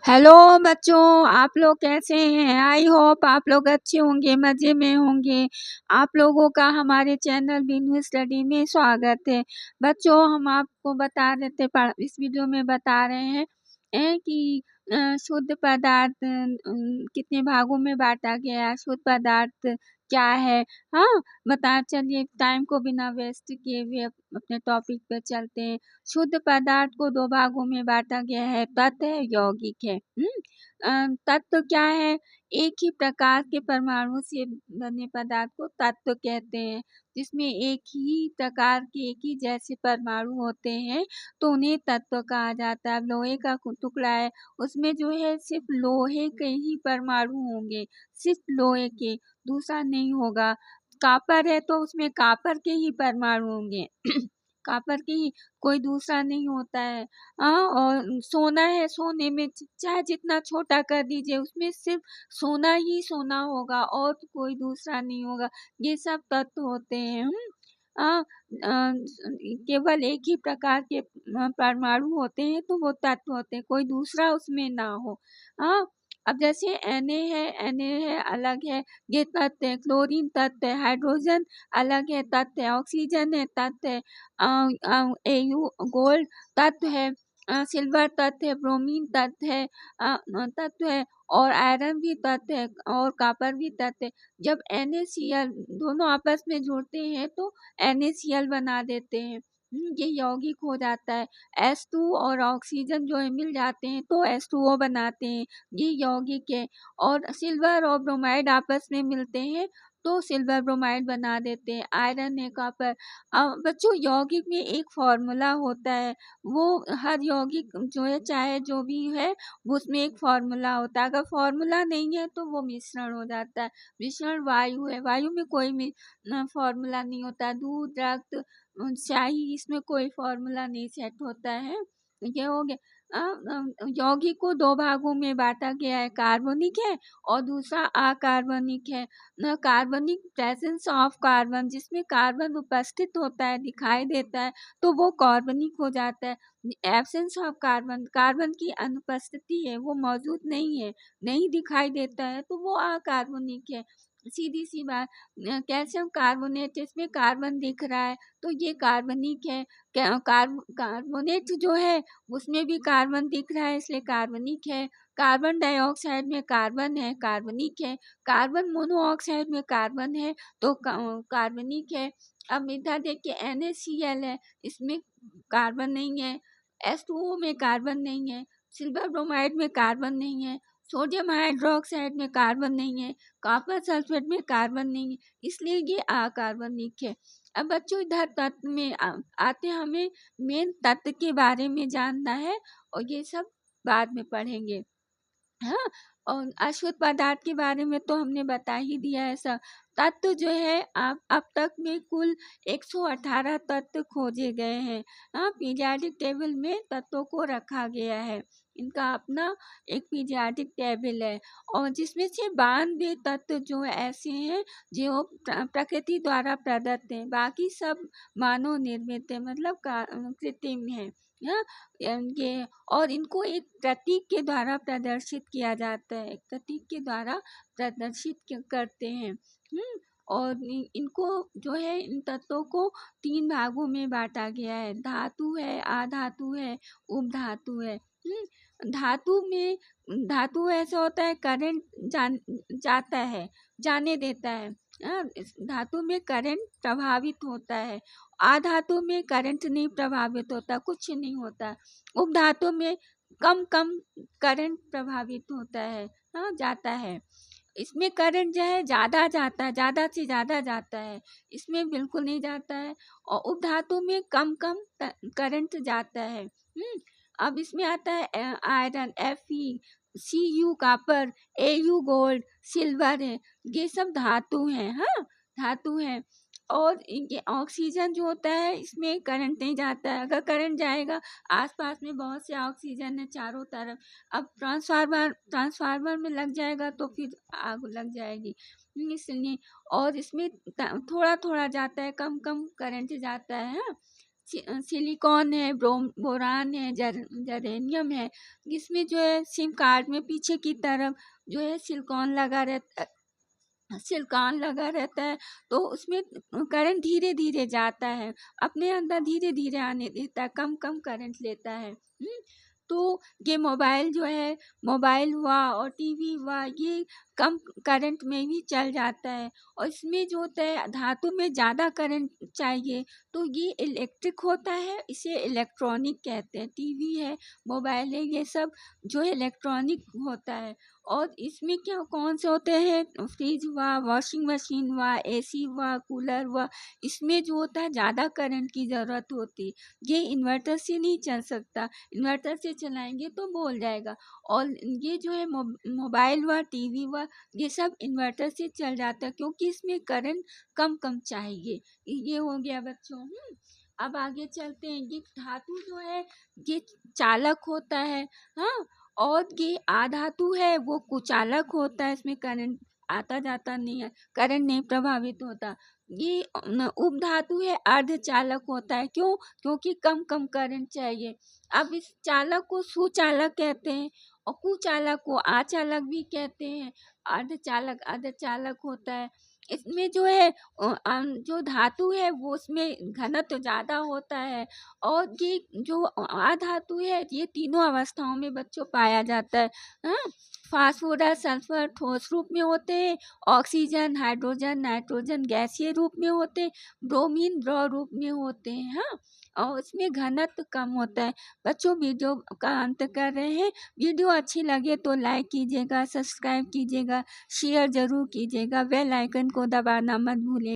Hello बच्चों, आप लोग कैसे हैं? आई होप आप लोग अच्छे होंगे, मज़े में होंगे। आप लोगों का हमारे चैनल बिन्हू स्टडी में स्वागत है। बच्चों, हम आपको बता रहे थे इस वीडियो में बता रहे हैं कि शुद्ध पदार्थ कितने भागों में बांटा गया है, शुद्ध पदार्थ क्या है। हाँ, चलिए टाइम को बिना वेस्ट किए हुए अपने टॉपिक पे चलते हैं। शुद्ध पदार्थ को 2 भागों में बाँटा गया है, तत्व है, यौगिक है। तत्व क्या है? एक ही प्रकार के परमाणु से बने पदार्थ को तत्व कहते हैं, जिसमें एक ही प्रकार के एक ही जैसे परमाणु होते हैं, तो उन्हें तत्व कहा जाता है। अब लोहे का टुकड़ा है, उसमें जो है सिर्फ लोहे के ही परमाणु होंगे, सिर्फ लोहे के, दूसरा नहीं होगा। कॉपर है तो उसमें कॉपर के ही परमाणु होंगे। कॉपर के ही, कोई दूसरा नहीं होता है। और सोना है, सोने में चाहे जितना छोटा कर दीजिए, उसमें सिर्फ सोना ही सोना होगा और तो कोई दूसरा नहीं होगा। ये सब तत्व होते हैं। अ, अ, केवल एक ही प्रकार के परमाणु होते हैं, तो वो तत्व होते हैं, कोई दूसरा उसमें ना हो। हाँ, अब जैसे Na है अलग है, ये तत्व है। क्लोरीन तत्व है, हाइड्रोजन अलग है, तत्व है। ऑक्सीजन है, तत्व है। Au गोल्ड तत्व है। सिल्वर तत्व है, ब्रोमीन तत्व है, तत्व है, और आयरन भी तत्व है, और कॉपर भी तत्व है। जब NaCl दोनों आपस में जुड़ते हैं तो NaCl बना देते हैं। ये यौगिक हो जाता है। H2 और ऑक्सीजन जो है मिल जाते हैं तो H2O बनाते हैं, ये यौगिक है। और सिल्वर और ब्रोमाइड आपस में मिलते हैं तो सिल्वर ब्रोमाइड बना देते हैं। आयरन है, कॉपर। बच्चों, यौगिक में एक फॉर्मूला होता है, वो हर यौगिक जो है, चाहे जो भी है, वो उसमें एक फॉर्मूला होता है। अगर फॉर्मूला नहीं है तो वो मिश्रण हो जाता है। मिश्रण वायु है, वायु में कोई फॉर्मूला नहीं होता। दूध, रक्त, स्याही, इसमें कोई फॉर्मूला नहीं सेट होता है। ये हो गया। यौगिक को 2 भागों में बांटा गया है, कार्बनिक है और दूसरा अकार्बनिक है। कार्बनिक, प्रेजेंस ऑफ कार्बन, जिसमें कार्बन उपस्थित होता है, दिखाई देता है, तो वो कार्बनिक हो जाता है। एब्सेंस ऑफ कार्बन, कार्बन की अनुपस्थिति है, वो मौजूद नहीं है, नहीं दिखाई देता है, तो वो अकार्बनिक है। सीधी सी बात। कैल्शियम कार्बोनेट, इसमें कार्बन दिख रहा है तो ये कार्बनिक है। कार्बोनेट जो है उसमें भी कार्बन दिख रहा है, इसलिए कार्बनिक है। कार्बन डाइऑक्साइड में कार्बन है, कार्बनिक है। कार्बन मोनोऑक्साइड में कार्बन है तो कार्बनिक है। अब इधर देखिए NaCl है, इसमें कार्बन नहीं है। H2O में कार्बन नहीं है। सिल्वर ब्रोमाइड में कार्बन नहीं है। सोडियम हाइड्रोक्साइड में कार्बन नहीं है। कॉपर सल्फेट में कार्बन नहीं है, इसलिए ये अकार्बनिक है। अब बच्चों, इधर तत्व में आते, हमें मेन तत्व के बारे में जानना है और ये सब बाद में पढ़ेंगे। हाँ, और अशुद्ध पदार्थ के बारे में तो हमने बता ही दिया है सब। तत्व जो है, अब तक में कुल 118 तत्व खोजे गए हैं। हाँ, पीरियाडिक टेबल में तत्वों को रखा गया है, इनका अपना एक पीरियाडिक टेबल है। और जिसमें से 92 तत्व जो ऐसे हैं जो प्रकृति द्वारा प्रदत्त हैं, बाकी सब मानव निर्मित है, मतलब कृत्रिम है। हाँ, ये, और इनको एक प्रतीक के द्वारा प्रदर्शित किया जाता है, एक प्रतीक के द्वारा प्रदर्शित करते हैं। और इनको जो है, इन तत्वों को 3 भागों में बांटा गया है, धातु है, अधातु है, उपधातु है। धातु में, धातु ऐसा होता है करंट जाता है, जाने देता है। इस धातु में करंट प्रभावित होता है। अधातु में करंट नहीं प्रभावित होता, कुछ नहीं होता। उपधातु में कम कम करंट प्रभावित होता है, जाता है। इसमें करंट जो है ज़्यादा जाता है, ज़्यादा से ज़्यादा जाता है, इसमें बिल्कुल नहीं जाता है। और उपधातु में कम कम करंट जाता है। अब इसमें आता है iron, Fe, Cu copper, Au gold, silver है, ये सब धातु हैं। हाँ, धातु हैं। और ये ऑक्सीजन जो होता है, इसमें करंट नहीं जाता है। अगर करंट जाएगा, आसपास में बहुत से ऑक्सीजन है चारों तरफ, अब ट्रांसफार्मर में लग जाएगा तो फिर आग लग जाएगी, इसलिए। और इसमें थोड़ा थोड़ा जाता है, कम कम करंट जाता है। हाँ, सिलिकॉन है, बोरान है, जर्मेनियम है। इसमें जो है सिम कार्ड में पीछे की तरफ जो है सिलिकॉन लगा रहता है, तो उसमें करंट धीरे धीरे जाता है, अपने अंदर धीरे धीरे आने देता है, कम कम करंट लेता है। तो ये मोबाइल जो है, मोबाइल हुआ और टीवी हुआ, ये कम करंट में भी चल जाता है। और इसमें जो होता है धातु में ज़्यादा करंट चाहिए, तो ये इलेक्ट्रिक होता है, इसे इलेक्ट्रॉनिक कहते हैं। टीवी है, मोबाइल है, ये सब जो है इलेक्ट्रॉनिक होता है। और इसमें क्या कौन से होते हैं, फ्रिज हुआ, वॉशिंग मशीन हुआ, एसी हुआ, कूलर हुआ, इसमें जो होता है ज़्यादा करंट की ज़रूरत होती, ये इन्वर्टर से नहीं चल सकता, इन्वर्टर से चलाएंगे तो बोल जाएगा। और ये जो है मोबाइल हुआ, टीवी हुआ, ये सब इन्वर्टर से चल जाता है, क्योंकि इसमें करंट कम कम चाहिए। ये हो गया बच्चों। अब आगे चलते हैं। ये धातु जो है ये चालक होता है, हाँ। और ये आधातु है वो कुचालक होता है, इसमें करंट आता जाता नहीं है, करंट नहीं प्रभावित होता। ये उपधातु है, अर्धचालक होता है। क्यों? क्योंकि कम कम करंट चाहिए। अब इस चालक को सुचालक कहते हैं, और कुचालक को आचालक भी कहते हैं। अर्धचालक होता है। इसमें जो है जो धातु है वो उसमें घनत्व ज़्यादा होता है। और ये जो अधातु है ये तीनों अवस्थाओं में बच्चों पाया जाता है, हाँ। फास्फोरस, सल्फर ठोस रूप में होते हैं, ऑक्सीजन, हाइड्रोजन, नाइट्रोजन गैसीय रूप में होते हैं, ब्रोमीन द्रव रूप में होते हैं, हाँ। और उसमें घनत्व कम होता है। बच्चों वीडियो का अंत कर रहे हैं। वीडियो अच्छी लगे तो लाइक कीजिएगा, सब्सक्राइब कीजिएगा, शेयर जरूर कीजिएगा, बेल आइकन को दबाना मत भूलिए।